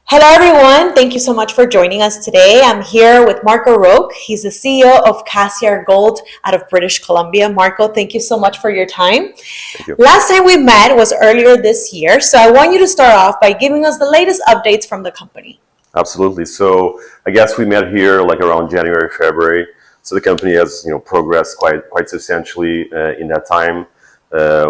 Hello, everyone. Thank you so much for joining us today. I'm here with Marco Roque. He's the CEO of Cassiar Gold out of British Columbia. Marco, thank you so much for your time. Thank you. Last time we met was earlier this year, so I want you to start off by giving us the latest updates from the company. Absolutely. So I guess we met here like around January, February. So the company has progressed quite substantially in that time.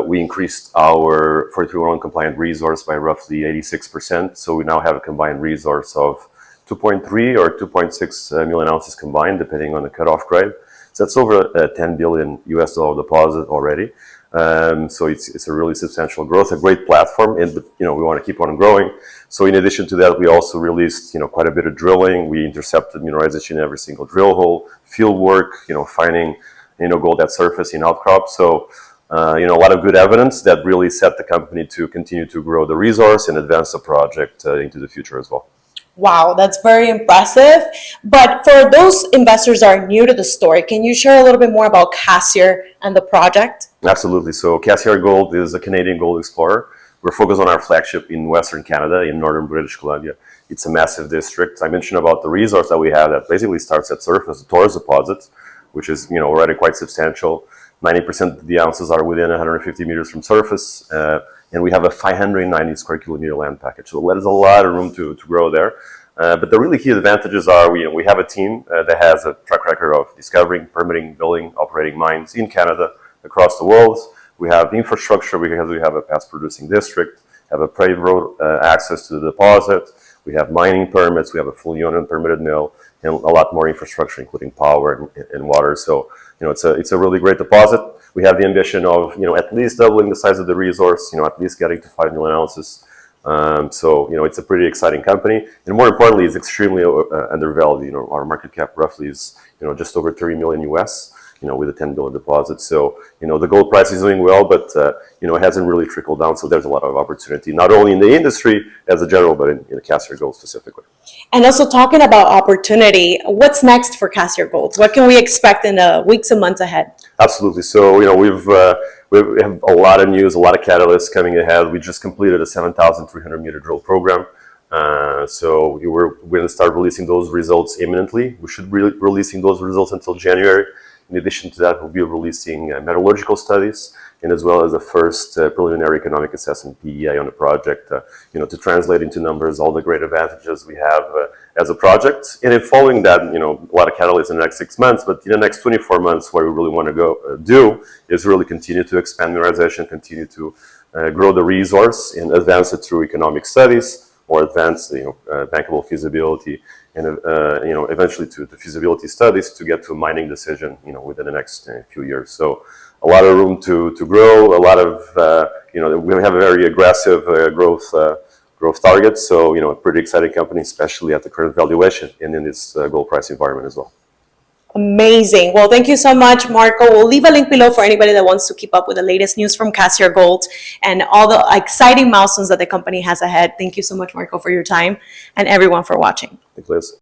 We increased our 4301 compliant resource by roughly 86%. So we now have a combined resource of 2.3 or 2.6 million ounces combined, depending on the cutoff grade. So that's over a $10 billion US deposit already. So it's a really substantial growth, a great platform, and we want to keep on growing. So in addition to that, we also released quite a bit of drilling. We intercepted mineralization in every single drill hole, field work, finding gold at surface in outcrops. So a lot of good evidence that really set the company to continue to grow the resource and advance the project into the future as well. Wow, that's very impressive. But for those investors that are new to the story, can you share a little bit more about Cassiar and the project? Absolutely. So Cassiar Gold is a Canadian gold explorer. We're focused on our flagship in Western Canada, in Northern British Columbia. It's a massive district. I mentioned about the resource that we have that basically starts at surface, the Taurus deposit, which is already quite substantial. 90% of the ounces are within 150 meters from surface, and we have a 590 square kilometer land package. So there's a lot of room to grow there. But the really key advantages are we have a team that has a track record of discovering, permitting, building, operating mines in Canada, across the world. We have infrastructure because we have a past producing district, have a paved road access to the deposit. We have mining permits, we have a fully owned and permitted mill, and a lot more infrastructure, including power and water. So, it's a really great deposit. We have the ambition of, at least doubling the size of the resource, at least getting to 5 million ounces. So, it's a pretty exciting company. And more importantly, it's extremely undervalued. Our market cap roughly is, just over 30 million US. With a $10 billion deposit. So, the gold price is doing well, but, it hasn't really trickled down. So there's a lot of opportunity, not only in the industry as a general, but in Cassiar Gold specifically. And also talking about opportunity, what's next for Cassiar Gold? What can we expect in the weeks and months ahead? Absolutely. So, we have a lot of news, a lot of catalysts coming ahead. We just completed a 7,300 meter drill program. So we're going to start releasing those results imminently. We should be releasing those results until January. In addition to that, we'll be releasing metallurgical studies, and as well as the first preliminary economic assessment PEA on the project, to translate into numbers all the great advantages we have as a project. And then following that, a lot of catalysts in the next 6 months, but in the next 24 months, what we really want to do is really continue to expand mineralization, continue to grow the resource and advance it through economic studies, or advance bankable feasibility, and eventually to the feasibility studies to get to a mining decision within the next few years. So a lot of room to grow, a lot of we have a very aggressive growth targets. So a pretty exciting company, especially at the current valuation and in this gold price environment as well. Amazing. Well, thank you so much, Marco. We'll leave a link below for anybody that wants to keep up with the latest news from Cassiar Gold and all the exciting milestones that the company has ahead. Thank you so much, Marco, for your time, and everyone for watching. Thanks, Liz.